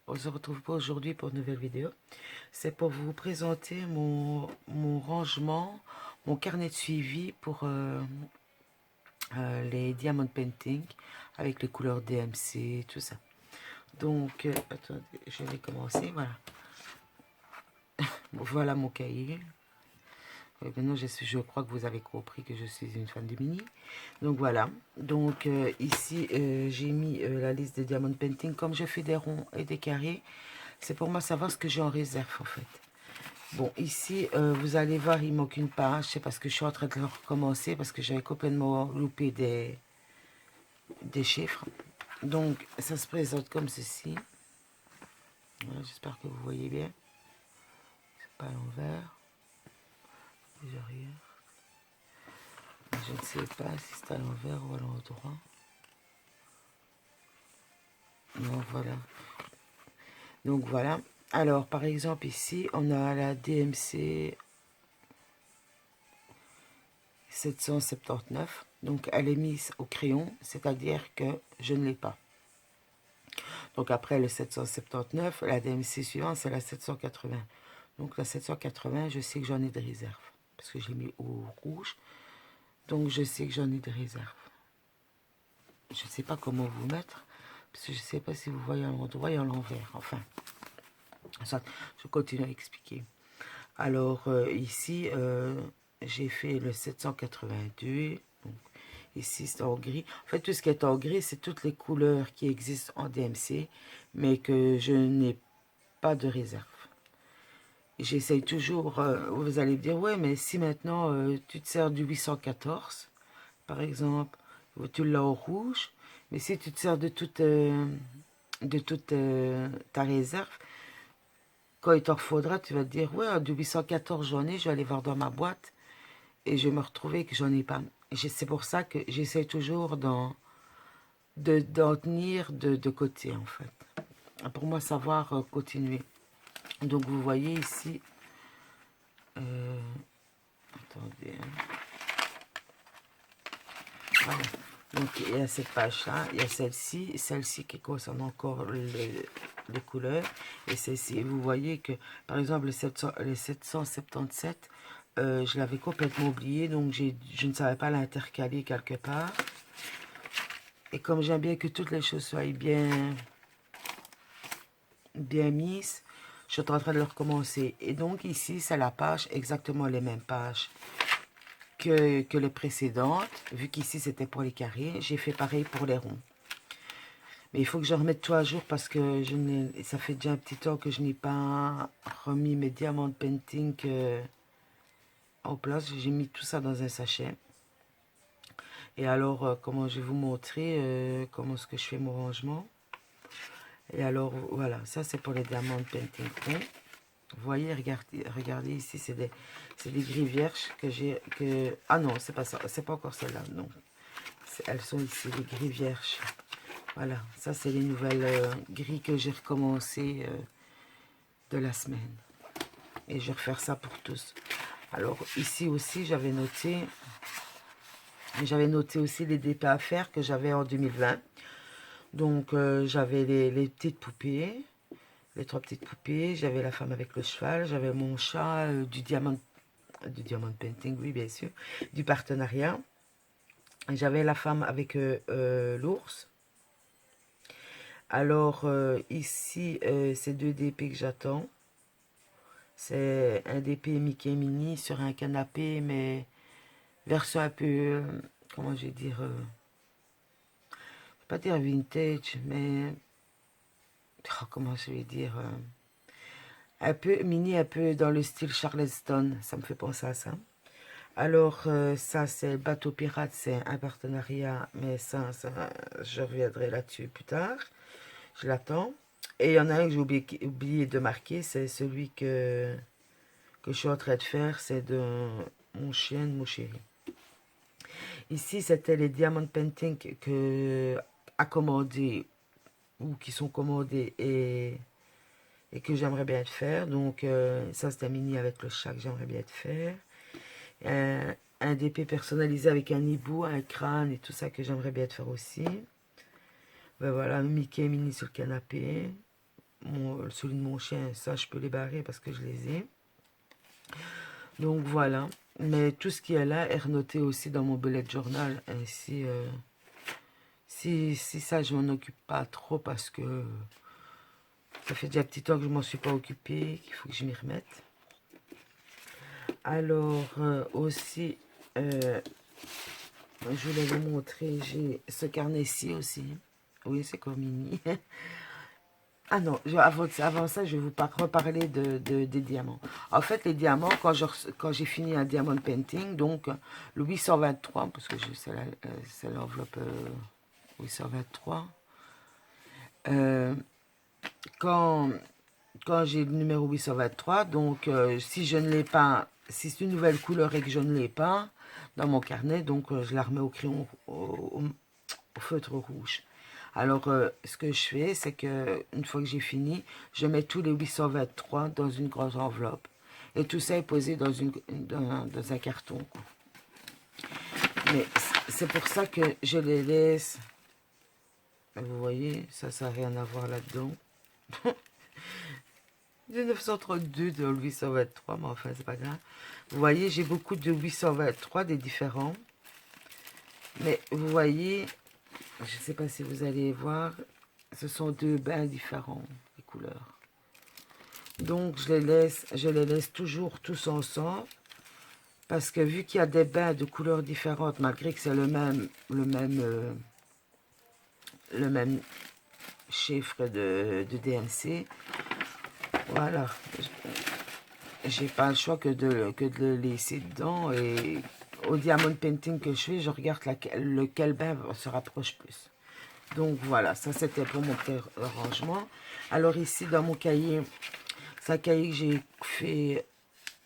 on se retrouve pas aujourd'hui pour une nouvelle vidéo. C'est pour vous présenter mon rangement, mon carnet de suivi pour les diamond painting avec les couleurs DMC, tout ça. Donc, attendez, je vais commencer, voilà. Voilà mon cahier. Maintenant, je crois que vous avez compris que je suis une fan de mini. Donc voilà. Donc ici, j'ai mis la liste des diamond painting. Comme je fais des ronds et des carrés, c'est pour moi savoir ce que j'ai en réserve en fait. Bon, ici, vous allez voir, il manque une page. C'est parce que je suis en train de le recommencer parce que j'avais complètement loupé des chiffres. Donc, ça se présente comme ceci. Voilà, j'espère que vous voyez bien. C'est pas à l'envers. Arrière. Je ne sais pas si c'est à l'envers ou à l'endroit. Non, voilà. Donc voilà. Alors, par exemple, ici, on a la DMC 779. Donc, elle est mise au crayon, c'est-à-dire que je ne l'ai pas. Donc, après le 779, la DMC suivante, c'est la 780. Donc, la 780, je sais que j'en ai de réserve. Parce que j'ai mis au rouge. Donc, je sais que j'en ai de réserve. Je ne sais pas comment vous mettre. Parce que je ne sais pas si vous voyez à l'endroit et à l'envers. Enfin, ça, je continue à expliquer. Alors, ici, j'ai fait le 782. Donc, ici, c'est en gris. En fait, tout ce qui est en gris, c'est toutes les couleurs qui existent en DMC, mais que je n'ai pas de réserve. J'essaye toujours, vous allez me dire, ouais, mais si maintenant tu te sers du 814, par exemple, tu l'as en rouge, mais si tu te sers de toute ta réserve, quand il t'en faudra, tu vas te dire, ouais, du 814 j'en ai, je vais aller voir dans ma boîte, et je vais me retrouver que j'en ai pas. C'est pour ça que j'essaie toujours d'en tenir de côté, en fait. Pour moi, savoir continuer. Donc, vous voyez ici... attendez. Voilà. Donc, il y a cette page-là, il y a celle-ci qui concerne encore les couleurs, et celle-ci. Vous voyez que, par exemple, les 777, je l'avais complètement oublié, donc je ne savais pas l'intercaler quelque part. Et comme j'aime bien que toutes les choses soient bien mises, je suis en train de le recommencer. Et donc ici, c'est la page, exactement les mêmes pages que les précédentes. Vu qu'ici, c'était pour les carrés, j'ai fait pareil pour les ronds. Mais il faut que je remette tout à jour parce que ça fait déjà un petit temps que je n'ai pas remis mes diamants painting en place. J'ai mis tout ça dans un sachet. Et alors, comment je vais vous montrer comment est-ce que je fais mon rangement. Et alors, voilà, ça c'est pour les diamants painting rond. Vous voyez, regardez ici, c'est des gris vierges que j'ai... Ah non, c'est pas ça, c'est pas encore celle-là, non. Elles sont ici, les gris vierges. Voilà, ça c'est les nouvelles grilles que j'ai recommencé de la semaine. Et je vais refaire ça pour tous. Alors ici aussi, j'avais noté aussi les dépôts à faire que j'avais en 2020. Donc j'avais les petites poupées, les 3 petites poupées. J'avais la femme avec le cheval, j'avais mon chat du diamant painting, oui bien sûr, du partenariat. J'avais la femme avec l'ours. Alors, ici, c'est 2 DP que j'attends. C'est un DP Mickey Mini sur un canapé, mais version un peu, comment je vais dire, je ne vais pas dire vintage, mais, oh, comment je vais dire, un peu mini, un peu dans le style Charleston, ça me fait penser à ça. Alors, ça, c'est Bateau Pirate, c'est un partenariat, mais ça, je reviendrai là-dessus plus tard. Je l'attends. Et il y en a un que j'ai oublié de marquer, c'est celui que je suis en train de faire, c'est de mon chien, de mon chéri. Ici, c'était les diamond painting à commander ou qui sont commandés et que j'aimerais bien te faire. Donc, ça, c'est un mini avec le chat que j'aimerais bien te faire. Un DP personnalisé avec un hibou, un crâne et tout ça que j'aimerais bien te faire aussi. Ben voilà, Mickey mini sur le canapé. celui de mon chien, ça je peux les barrer parce que je les ai. Donc voilà. Mais tout ce qui est là est renoté aussi dans mon bullet journal. Ainsi, si ça, je m'en occupe pas trop parce que ça fait déjà un petit temps que je m'en suis pas occupée, qu'il faut que je m'y remette. Alors, aussi, je voulais vous montrer, j'ai ce carnet-ci aussi. Oui, c'est comme mini. Ah non, avant ça, je vais vous reparler des diamants. En fait, les diamants, quand j'ai fini un diamond painting, donc le 823, parce que c'est l'enveloppe 823, euh, quand, quand j'ai le numéro 823, donc si je ne l'ai pas, si c'est une nouvelle couleur et que je ne l'ai pas dans mon carnet, donc je la remets au crayon, au feutre rouge. Alors, ce que je fais, c'est que une fois que j'ai fini, je mets tous les 823 dans une grosse enveloppe. Et tout ça est posé dans un carton. Mais c'est pour ça que je les laisse. Vous voyez, ça n'a rien à voir là-dedans. 1932 de 823, mais enfin, c'est pas grave. Vous voyez, j'ai beaucoup de 823, des différents. Mais vous voyez, je ne sais pas si vous allez voir, ce sont deux bains différents, les couleurs. Donc, je les laisse toujours tous ensemble. Parce que vu qu'il y a des bains de couleurs différentes, malgré que c'est le même chiffre de DMC, voilà. J'ai pas le choix que de le laisser dedans. Et au diamond painting que je fais, je regarde lequel bain se rapproche plus. Donc voilà, ça c'était pour mon petit rangement. Alors ici, dans mon cahier, c'est un cahier que j'ai fait.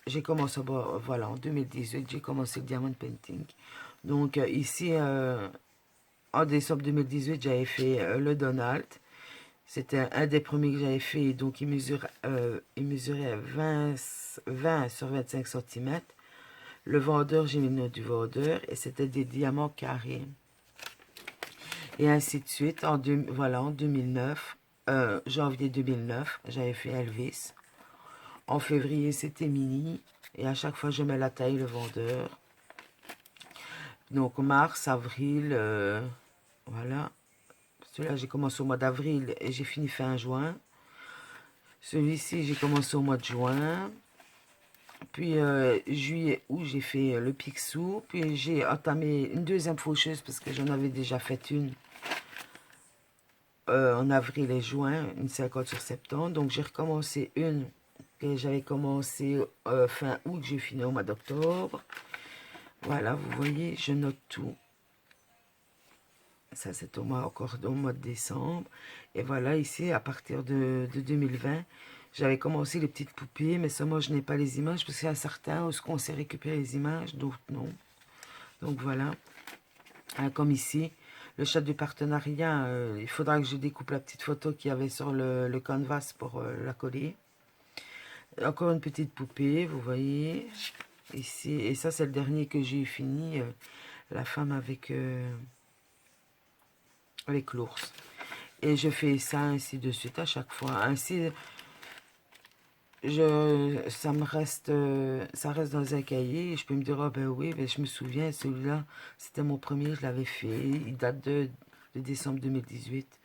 J'ai commencé, voilà, en 2018, j'ai commencé le diamond painting. Donc ici, en décembre 2018, j'avais fait le Donald. C'était un des premiers que j'avais fait. Donc il mesurait 20 sur 25 cm. Le vendeur, j'ai mis le nom du vendeur. Et c'était des diamants carrés. Et ainsi de suite. Voilà, en 2009, janvier 2009, j'avais fait Elvis. En février, c'était Mini. Et à chaque fois, je mets la taille, le vendeur. Donc, mars, avril, voilà. Celui-là, j'ai commencé au mois d'avril et j'ai fini fin juin. Celui-ci, j'ai commencé au mois de juin. Puis, juillet, août, j'ai fait le Picsou. Puis, j'ai entamé une deuxième faucheuse parce que j'en avais déjà fait une en avril et juin, une 50 sur 70. Donc, j'ai recommencé une que j'avais commencé fin août, j'ai fini au mois d'octobre. Voilà, vous voyez, je note tout. Ça, c'est encore au mois de décembre. Et voilà, ici, à partir de 2020, j'avais commencé les petites poupées, mais ça, moi, je n'ai pas les images, parce qu'il y a certains où on sait récupérer les images, d'autres non. Donc voilà. Comme ici, le chat du partenariat, il faudra que je découpe la petite photo qu'il y avait sur le canvas pour la coller. Encore une petite poupée, vous voyez, ici. Et ça, c'est le dernier que j'ai fini, la femme avec l'ours. Et je fais ça ainsi de suite à chaque fois. Ainsi, ça reste dans un cahier. Et je peux me dire, oh ben oui, ben je me souviens, celui-là, c'était mon premier, je l'avais fait. Il date de décembre 2018.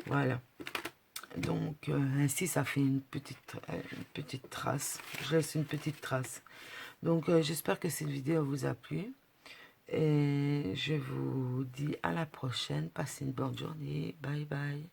Voilà. Donc, ainsi, ça fait une petite trace. Je laisse une petite trace. Donc, j'espère que cette vidéo vous a plu. Et je vous dis à la prochaine. Passez une bonne journée. Bye bye.